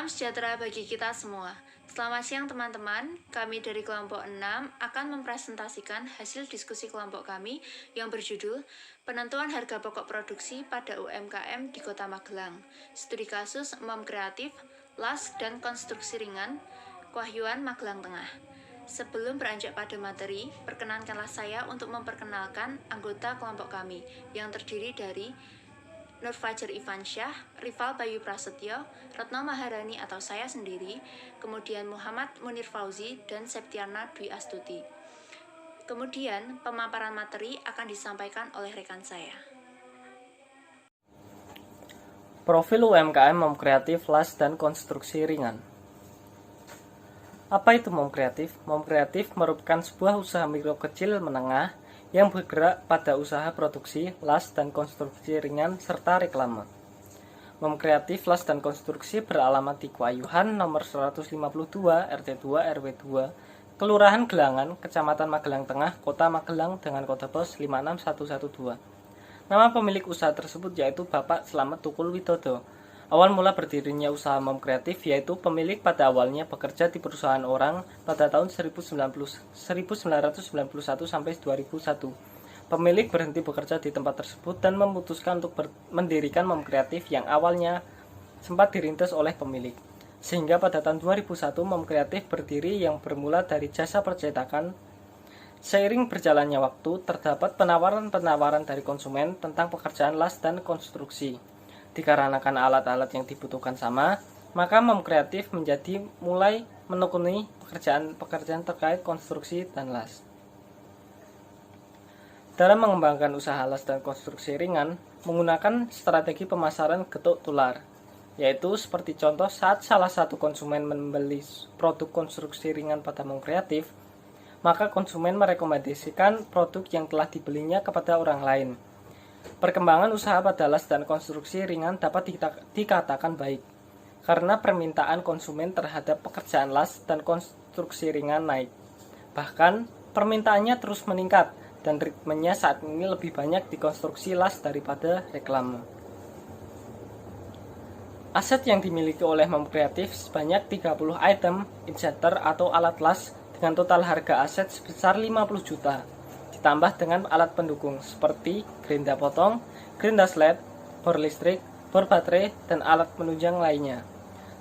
Salam sejahtera bagi kita semua. Selamat siang teman-teman, kami dari kelompok 6 akan mempresentasikan hasil diskusi kelompok kami yang berjudul Penentuan Harga Pokok Produksi pada UMKM di Kota Magelang. Studi kasus MOM Kreatif, LAS, dan Konstruksi Ringan, Kewahyuan Magelang Tengah. Sebelum beranjak pada materi, perkenankanlah saya untuk memperkenalkan anggota kelompok kami yang terdiri dari Nur Fajar Ivansyah, Rival Bayu Prasetyo, Retno Maharani atau saya sendiri, kemudian Muhammad Munir Fauzi, dan Septiana Dwi Astuti. Kemudian, pemaparan materi akan disampaikan oleh rekan saya. Profil UMKM MOM Kreatif, LAS, dan Konstruksi Ringan. Apa itu MOM Kreatif? MOM Kreatif merupakan sebuah usaha mikro kecil menengah yang bergerak pada usaha produksi, las, dan konstruksi ringan, serta reklame. MOM Kreatif, las, dan konstruksi beralamat di Kewahyuan nomor 152, RT2, RW2, Kelurahan Gelangan, Kecamatan Magelang Tengah, Kota Magelang dengan kode pos 56112. Nama pemilik usaha tersebut yaitu Bapak Slamet Tukul Widodo. Awal mula berdirinya usaha MOM Kreatif yaitu pemilik pada awalnya bekerja di perusahaan orang pada tahun 1991 sampai 2001. Pemilik berhenti bekerja di tempat tersebut dan memutuskan untuk mendirikan MOM Kreatif yang awalnya sempat dirintis oleh pemilik. Sehingga pada tahun 2001 MOM Kreatif berdiri yang bermula dari jasa percetakan. Seiring berjalannya waktu, terdapat penawaran-penawaran dari konsumen tentang pekerjaan las dan konstruksi. Dikarenakan alat-alat yang dibutuhkan sama, maka MOM Kreatif menjadi mulai menekuni pekerjaan terkait konstruksi dan las. Dalam mengembangkan usaha las dan konstruksi ringan, menggunakan strategi pemasaran getuk tular, yaitu seperti contoh saat salah satu konsumen membeli produk konstruksi ringan pada MOM Kreatif, maka konsumen merekomendasikan produk yang telah dibelinya kepada orang lain. Perkembangan usaha pada las dan konstruksi ringan dapat dikatakan baik, karena permintaan konsumen terhadap pekerjaan las dan konstruksi ringan naik. Bahkan, permintaannya terus meningkat, dan ritmenya saat ini lebih banyak di konstruksi las daripada reklame. Aset yang dimiliki oleh MOM Kreatif sebanyak 30 item injector atau alat las dengan total harga aset sebesar 50 juta. Ditambah dengan alat pendukung seperti gerinda potong, gerinda sled, bor listrik, bor baterai, dan alat penunjang lainnya.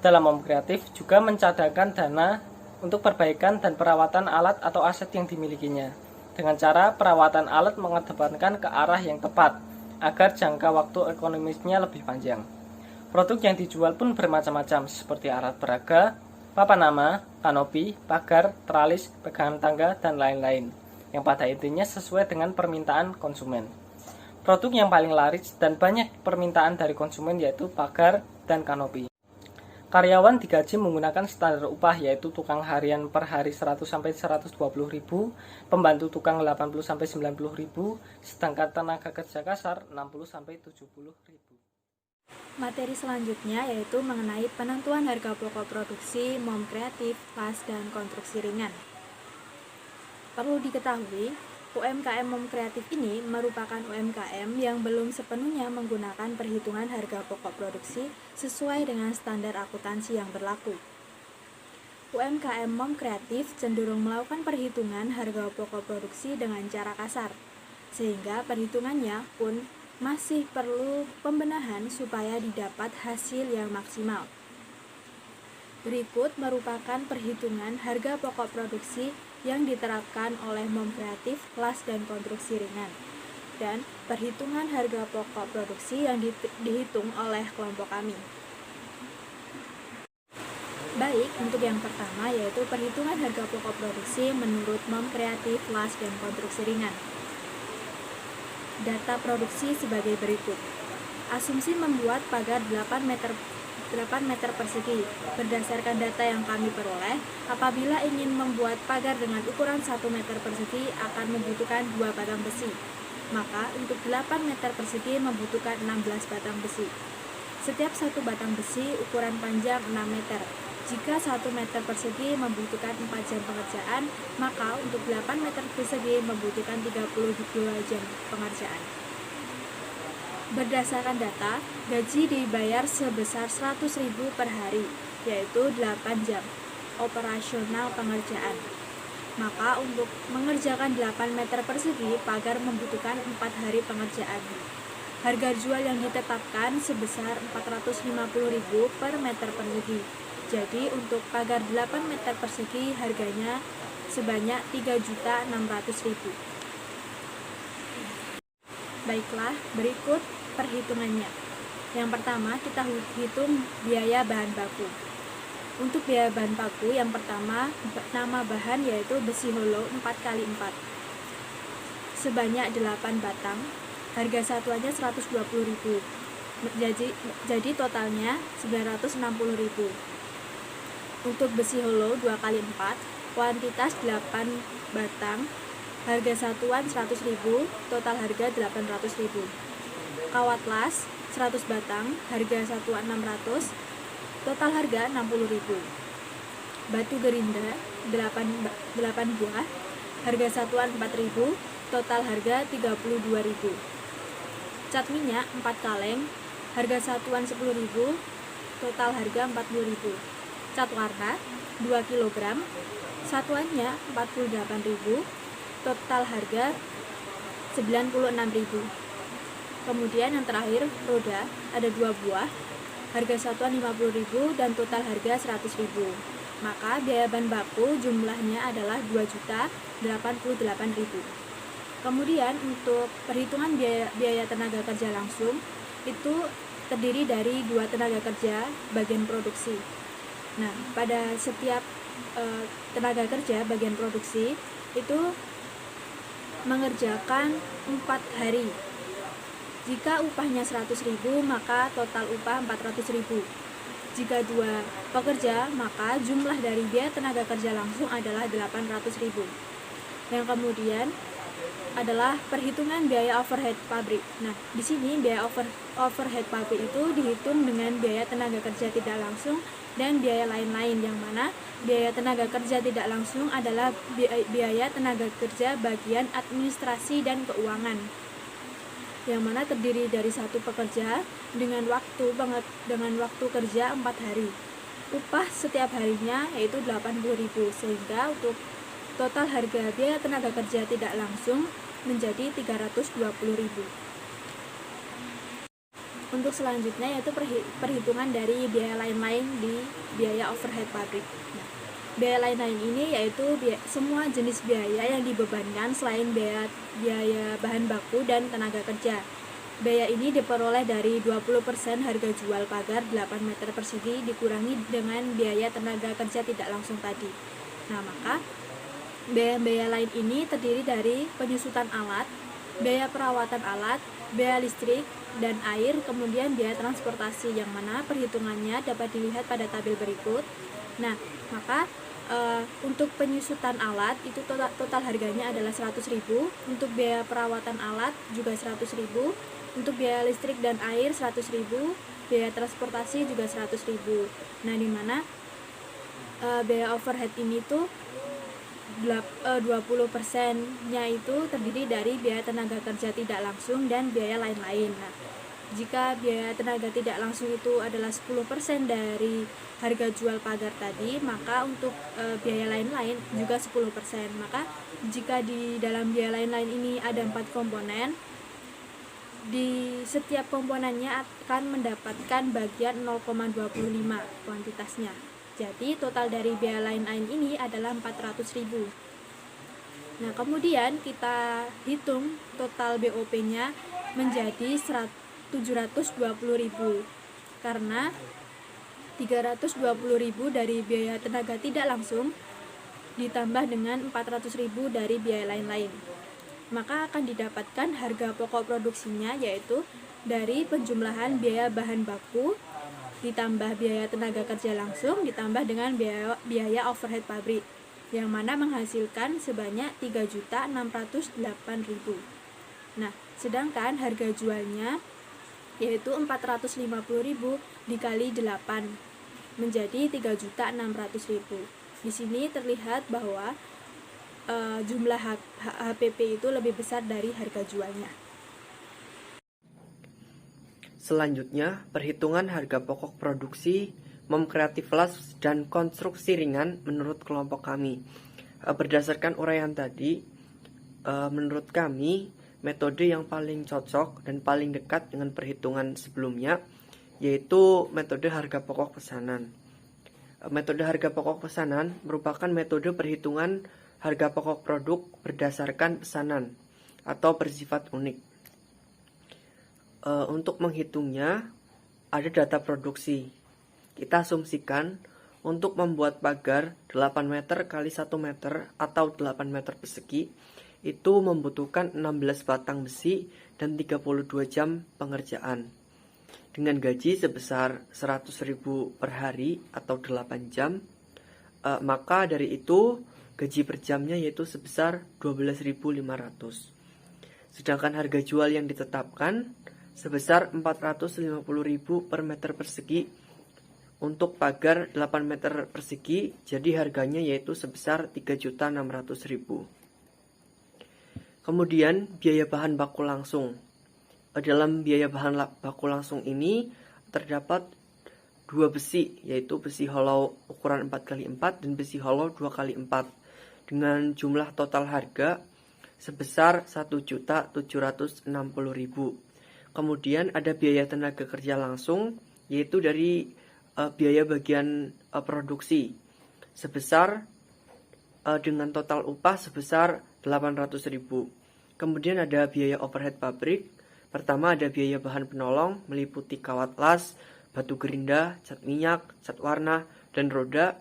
Dalam MOM Kreatif juga mencadangkan dana untuk perbaikan dan perawatan alat atau aset yang dimilikinya, dengan cara perawatan alat mengedepankan ke arah yang tepat, agar jangka waktu ekonomisnya lebih panjang. Produk yang dijual pun bermacam-macam, seperti alat peraga, papan nama, kanopi, pagar, teralis, pegangan tangga, dan lain-lain, yang pada intinya sesuai dengan permintaan konsumen. Produk yang paling laris dan banyak permintaan dari konsumen yaitu pagar dan kanopi. Karyawan digaji menggunakan standar upah yaitu tukang harian per hari 100 sampai 120 ribu, pembantu tukang 80 sampai 90 ribu, sedangkan tenaga kerja kasar 60 sampai 70 ribu. Materi selanjutnya yaitu mengenai penentuan harga pokok produksi MOM Kreatif, las, dan konstruksi ringan. Perlu diketahui, UMKM MOM Kreatif ini merupakan UMKM yang belum sepenuhnya menggunakan perhitungan harga pokok produksi sesuai dengan standar akuntansi yang berlaku. UMKM MOM Kreatif cenderung melakukan perhitungan harga pokok produksi dengan cara kasar, sehingga perhitungannya pun masih perlu pembenahan supaya didapat hasil yang maksimal. Berikut merupakan perhitungan harga pokok produksi yang diterapkan oleh MOM Kreatif, las, dan konstruksi ringan, dan perhitungan harga pokok produksi yang dihitung oleh kelompok kami. Baik, untuk yang pertama yaitu perhitungan harga pokok produksi menurut MOM Kreatif, las, dan konstruksi ringan. Data produksi sebagai berikut. Asumsi membuat pagar 8 meter persegi. Berdasarkan data yang kami peroleh, apabila ingin membuat pagar dengan ukuran 1 meter persegi akan membutuhkan 2 batang besi. Maka untuk 8 meter persegi membutuhkan 16 batang besi. Setiap satu batang besi ukuran panjang 6 meter. Jika 1 meter persegi membutuhkan 4 jam pengerjaan, maka untuk 8 meter persegi membutuhkan 32 jam pengerjaan. Berdasarkan data, gaji dibayar sebesar 100.000 per hari. yaitu 8 jam operasional pengerjaan. Maka untuk mengerjakan 8 meter persegi, pagar membutuhkan 4 hari pengerjaan. Harga jual yang ditetapkan sebesar Rp450.000 per meter persegi. Jadi untuk pagar 8 meter persegi harganya sebanyak Rp3.600.000. Baiklah, berikut perhitungannya. Yang pertama, kita hitung biaya bahan baku. Untuk biaya bahan baku, yang pertama, nama bahan yaitu besi holo 4x4 sebanyak 8 batang. Harga satuannya Rp120.000. Jadi totalnya Rp960.000. Untuk besi holo 2x4 kuantitas 8 batang. Harga satuan Rp100.000, total harga Rp800.000. Kawat las 100 batang, harga satuan Rp600, total harga Rp60.000. Batu gerinda 8 buah, harga satuan Rp4.000, total harga Rp32.000. Cat minyak 4 kaleng, harga satuan Rp10.000, total harga Rp40.000. Cat warna 2 kg, satuannya Rp48.000, total harga Rp96.000. Kemudian yang terakhir, roda ada 2 buah, harga satuan Rp50.000 dan total harga Rp100.000. Maka biaya bahan baku jumlahnya adalah Rp2.088.000. Kemudian untuk perhitungan biaya tenaga kerja langsung itu terdiri dari 2 tenaga kerja bagian produksi. Nah, pada setiap tenaga kerja bagian produksi itu mengerjakan 4 hari. Jika upahnya Rp100.000, maka total upah Rp400.000. Jika 2 pekerja, maka jumlah dari biaya tenaga kerja langsung adalah Rp800.000. Yang kemudian adalah perhitungan biaya overhead pabrik. Nah, di sini biaya overhead pabrik itu dihitung dengan biaya tenaga kerja tidak langsung dan biaya lain-lain, yang mana biaya tenaga kerja tidak langsung adalah biaya tenaga kerja bagian administrasi dan keuangan, yang mana terdiri dari 1 pekerja dengan waktu kerja 4 hari. Upah setiap harinya yaitu Rp80.000, sehingga untuk total harga biaya tenaga kerja tidak langsung menjadi Rp320.000. Untuk selanjutnya yaitu perhitungan dari biaya lain-lain di biaya overhead pabrik. Nah, biaya lain-lain ini yaitu semua jenis biaya yang dibebankan selain biaya bahan baku dan tenaga kerja. Biaya ini diperoleh dari 20% harga jual pagar 8 meter persegi dikurangi dengan biaya tenaga kerja tidak langsung tadi. Nah, maka biaya-biaya lain ini terdiri dari penyusutan alat, biaya perawatan alat, biaya listrik dan air, kemudian biaya transportasi, yang mana perhitungannya dapat dilihat pada tabel berikut. Nah, maka untuk penyusutan alat itu total harganya adalah Rp100.000, untuk biaya perawatan alat juga Rp100.000, untuk biaya listrik dan air Rp100.000, biaya transportasi juga Rp100.000. Nah, di mana biaya overhead ini tuh 20%-nya itu terdiri dari biaya tenaga kerja tidak langsung dan biaya lain-lain. Nah, jika biaya tenaga tidak langsung itu adalah 10% dari harga jual pagar tadi, maka untuk biaya lain-lain juga 10%. Maka jika di dalam biaya lain-lain ini ada 4 komponen, di setiap komponennya akan mendapatkan bagian 0,25 kuantitasnya. Jadi total dari biaya lain-lain ini adalah Rp400.000. Nah, kemudian kita hitung total BOP-nya menjadi Rp720.000, karena Rp320.000 dari biaya tenaga tidak langsung ditambah dengan Rp400.000 dari biaya lain-lain. Maka akan didapatkan harga pokok produksinya, yaitu dari penjumlahan biaya bahan baku ditambah biaya tenaga kerja langsung ditambah dengan biaya overhead pabrik, yang mana menghasilkan sebanyak Rp3.608.000. Nah, sedangkan harga jualnya yaitu Rp450.000 dikali 8 menjadi Rp3.600.000. Di sini terlihat bahwa jumlah HPP itu lebih besar dari harga jualnya. Selanjutnya, perhitungan harga pokok produksi mom kreatif las dan konstruksi ringan menurut kelompok kami. Berdasarkan uraian tadi, menurut kami metode yang paling cocok dan paling dekat dengan perhitungan sebelumnya yaitu metode harga pokok pesanan. Metode harga pokok pesanan merupakan metode perhitungan harga pokok produk berdasarkan pesanan atau bersifat unik. Untuk menghitungnya ada data produksi. Kita asumsikan untuk membuat pagar 8 meter kali 1 meter atau 8 meter persegi itu membutuhkan 16 batang besi dan 32 jam pengerjaan. Dengan gaji sebesar 100.000 per hari atau 8 jam, maka dari itu gaji per jamnya yaitu sebesar 12.500. Sedangkan harga jual yang ditetapkan sebesar 450.000 per meter persegi untuk pagar 8 meter persegi, jadi harganya yaitu sebesar 3.600.000. Kemudian biaya bahan baku langsung. Dalam biaya bahan baku langsung ini terdapat dua besi, yaitu besi hollow ukuran 4x4 dan besi hollow 2x4 dengan jumlah total harga sebesar 1.760.000. Kemudian ada biaya tenaga kerja langsung, yaitu dari biaya bagian produksi sebesar dengan total upah sebesar 800.000. Kemudian ada biaya overhead pabrik. Pertama ada biaya bahan penolong meliputi kawat las, batu gerinda, cat minyak, cat warna, dan roda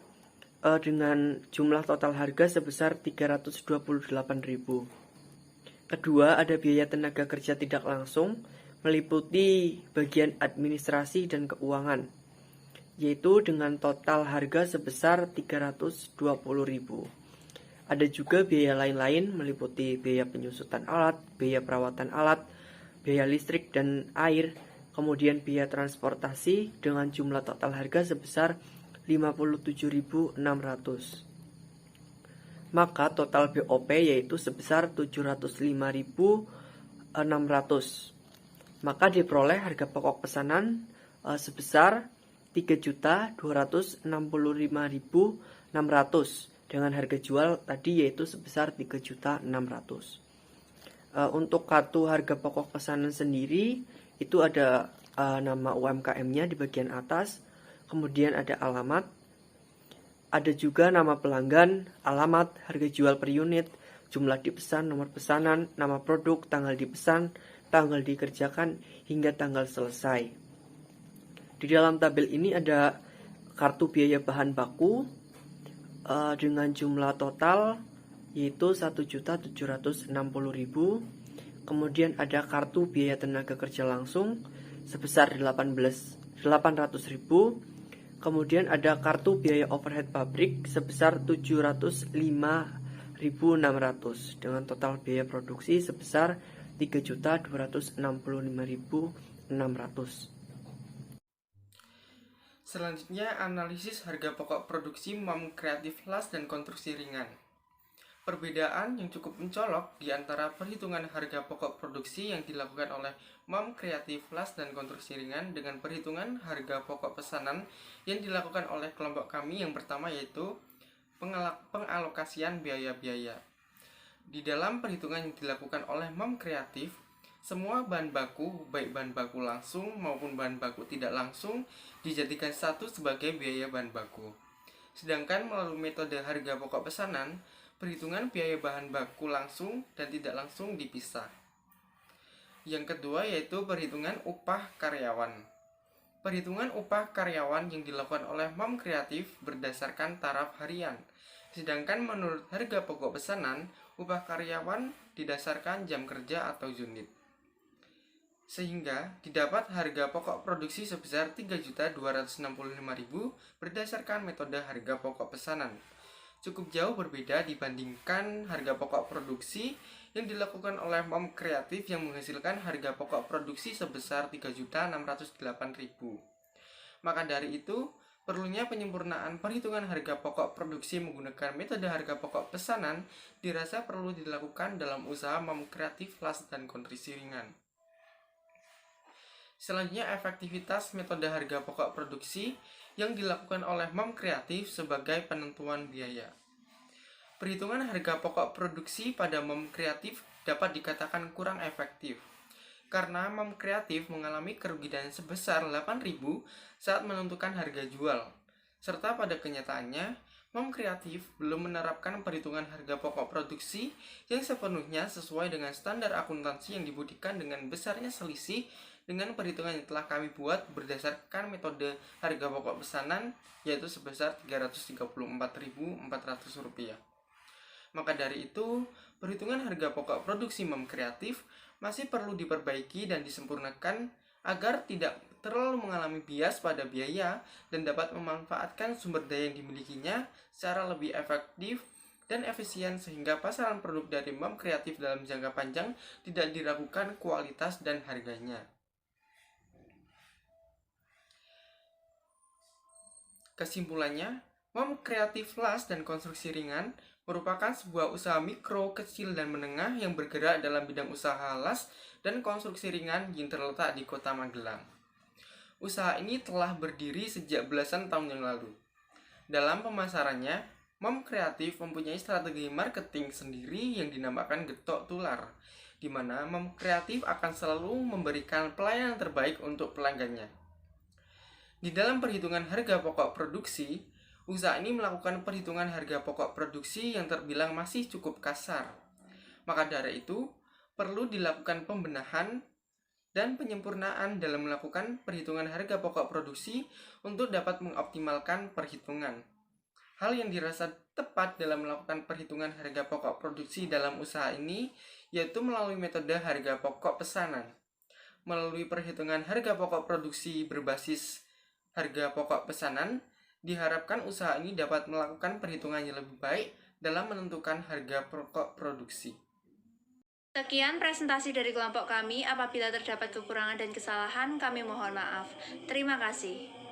dengan jumlah total harga sebesar 328.000. Kedua ada biaya tenaga kerja tidak langsung meliputi bagian administrasi dan keuangan, yaitu dengan total harga sebesar 320.000. Ada juga biaya lain-lain meliputi biaya penyusutan alat, biaya perawatan alat, biaya listrik dan air, kemudian biaya transportasi dengan jumlah total harga sebesar 57.600. Maka total BOP yaitu sebesar 705.600. Maka diperoleh harga pokok pesanan sebesar 3.265.600 dengan harga jual tadi yaitu sebesar 3.600. Untuk kartu harga pokok pesanan sendiri itu ada nama UMKM-nya di bagian atas, kemudian ada alamat, ada juga nama pelanggan, alamat, harga jual per unit, jumlah dipesan, nomor pesanan, nama produk, tanggal dipesan, tanggal dikerjakan, hingga tanggal selesai. Di dalam tabel ini ada kartu biaya bahan baku dengan jumlah total yaitu 1.760.000. Kemudian ada kartu biaya tenaga kerja langsung sebesar 800.000. Kemudian ada kartu biaya overhead pabrik sebesar 705.600 dengan total biaya produksi sebesar 3.265.600. Selanjutnya, analisis harga pokok produksi mom kreatif las dan konstruksi ringan. Perbedaan yang cukup mencolok di antara perhitungan harga pokok produksi yang dilakukan oleh mom kreatif las dan konstruksi ringan dengan perhitungan harga pokok pesanan yang dilakukan oleh kelompok kami yang pertama yaitu pengalokasian biaya-biaya. Di dalam perhitungan yang dilakukan oleh mom kreatif, semua bahan baku, baik bahan baku langsung maupun bahan baku tidak langsung, dijadikan satu sebagai biaya bahan baku. Sedangkan melalui metode harga pokok pesanan, perhitungan biaya bahan baku langsung dan tidak langsung dipisah. Yang kedua yaitu perhitungan upah karyawan. Perhitungan upah karyawan yang dilakukan oleh mom kreatif berdasarkan taraf harian. Sedangkan menurut harga pokok pesanan, upah karyawan didasarkan jam kerja atau unit. Sehingga didapat harga pokok produksi sebesar 3.265.000 berdasarkan metode harga pokok pesanan. Cukup jauh berbeda dibandingkan harga pokok produksi yang dilakukan oleh mom kreatif yang menghasilkan harga pokok produksi sebesar 3.608.000. Maka dari itu, perlunya penyempurnaan perhitungan harga pokok produksi menggunakan metode harga pokok pesanan dirasa perlu dilakukan dalam usaha mom kreatif las dan konstruksi ringan. Selanjutnya, efektivitas metode harga pokok produksi yang dilakukan oleh MOM Kreatif sebagai penentuan biaya. Perhitungan harga pokok produksi pada MOM Kreatif dapat dikatakan kurang efektif, karena MOM Kreatif mengalami kerugian sebesar 8.000 saat menentukan harga jual, serta pada kenyataannya, MOM Kreatif belum menerapkan perhitungan harga pokok produksi yang sepenuhnya sesuai dengan standar akuntansi yang dibuktikan dengan besarnya selisih dengan perhitungan yang telah kami buat berdasarkan metode harga pokok pesanan, yaitu sebesar Rp334.400. Maka dari itu, perhitungan harga pokok produksi MOM Kreatif masih perlu diperbaiki dan disempurnakan agar tidak terlalu mengalami bias pada biaya dan dapat memanfaatkan sumber daya yang dimilikinya secara lebih efektif dan efisien sehingga pasaran produk dari MOM Kreatif dalam jangka panjang tidak diragukan kualitas dan harganya. Kesimpulannya, MOM Kreatif Las dan Konstruksi Ringan merupakan sebuah usaha mikro, kecil, dan menengah yang bergerak dalam bidang usaha las dan konstruksi ringan yang terletak di Kota Magelang. Usaha ini telah berdiri sejak belasan tahun yang lalu. Dalam pemasarannya, MOM Kreatif mempunyai strategi marketing sendiri yang dinamakan Getok Tular, di mana MOM Kreatif akan selalu memberikan pelayanan terbaik untuk pelanggannya. Di dalam perhitungan harga pokok produksi, usaha ini melakukan perhitungan harga pokok produksi yang terbilang masih cukup kasar. Maka dari itu, perlu dilakukan pembenahan dan penyempurnaan dalam melakukan perhitungan harga pokok produksi untuk dapat mengoptimalkan perhitungan. Hal yang dirasa tepat dalam melakukan perhitungan harga pokok produksi dalam usaha ini yaitu melalui metode harga pokok pesanan. Melalui perhitungan harga pokok produksi berbasis harga pokok pesanan, diharapkan usaha ini dapat melakukan perhitungan yang lebih baik dalam menentukan harga pokok produksi. Sekian presentasi dari kelompok kami. Apabila terdapat kekurangan dan kesalahan, kami mohon maaf. Terima kasih.